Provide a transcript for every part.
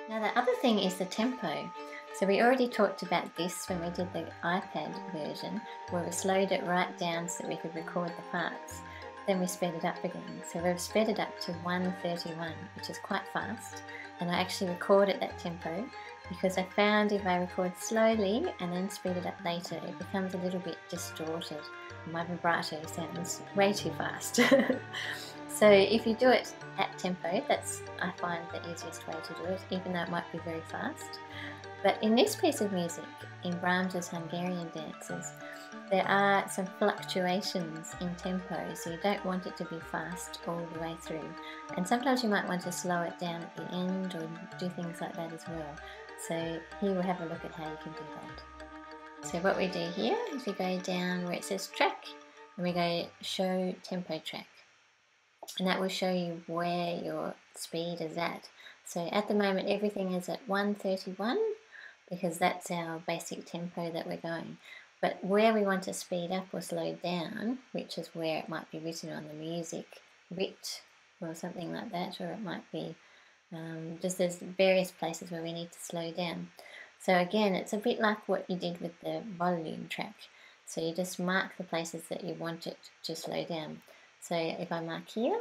Now the other thing is the tempo. So we already talked about this when we did the iPad version, where we slowed it right down so that we could record the parts. Then we sped it up again. So we've sped it up to 1:31, which is quite fast. And I actually record at that tempo because I found if I record slowly and then speed it up later, it becomes a little bit distorted. My vibrato sounds way too fast. So if you do it at tempo, that's, I find, the easiest way to do it, even though it might be very fast. But in this piece of music, in Brahms's Hungarian dances, there are some fluctuations in tempo, so you don't want it to be fast all the way through. And sometimes you might want to slow it down at the end or do things like that as well. So here we'll have a look at how you can do that. So what we do here is we go down where it says track and we go show tempo track. And that will show you where your speed is at. So at the moment everything is at 1:31 because that's our basic tempo that we're going. But where we want to speed up or slow down, which is where it might be written on the music, writ or something like that, or it might be just there's various places where we need to slow down. So again, it's a bit like what you did with the volume track. So you just mark the places that you want it to slow down. So if I mark here,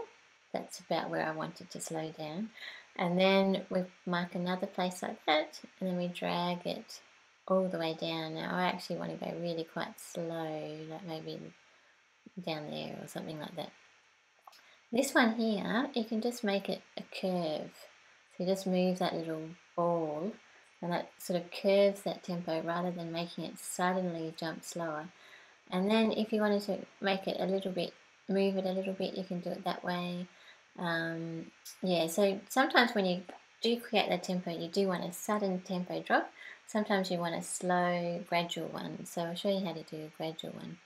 that's about where I want it to slow down. And then we mark another place like that, and then we drag it all the way down. Now I actually want to go really quite slow, like maybe down there or something like that. This one here, you can just make it a curve. So you just move that little ball and that sort of curves that tempo rather than making it suddenly jump slower. And then if you wanted to make it a little bit, move it a little bit, you can do it that way. Yeah, so sometimes when you do create that tempo, you do want a sudden tempo drop. Sometimes you want a slow, gradual one. So I'll show you how to do a gradual one.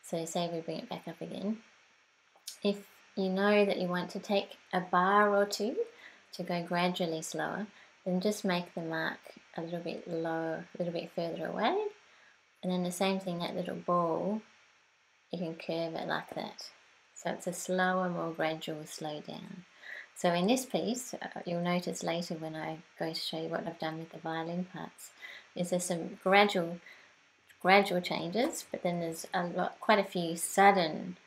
So say we bring it back up again. If you know that you want to take a bar or two to go gradually slower, then just make the mark a little bit lower, a little bit further away. And then the same thing, that little ball, you can curve it like that. So it's a slower, more gradual slow down. So in this piece, you'll notice later when I go to show you what I've done with the violin parts, is there's some gradual changes, but then there's quite a few sudden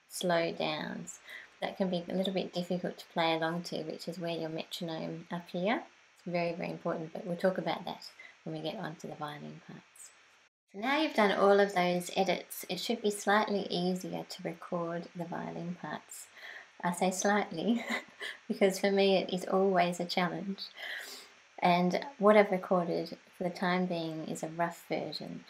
slow downs that can be a little bit difficult to play along to, which is where your metronome up here. It's very, very important, but we'll talk about that when we get onto the violin parts. So now you've done all of those edits, it should be slightly easier to record the violin parts. I say slightly because for me it is always a challenge. And what I've recorded for the time being is a rough version.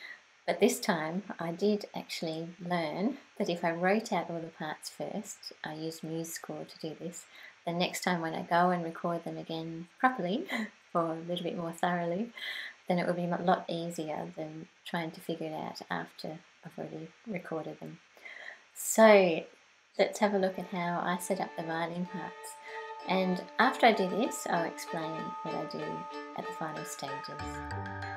But this time I did actually learn that if I wrote out all the parts first, I used miniscule to do this, the next time when I go and record them again properly, or a little bit more thoroughly, then it will be a lot easier than trying to figure it out after I've already recorded them. So let's have a look at how I set up the violin parts. And after I do this, I'll explain what I do at the final stages.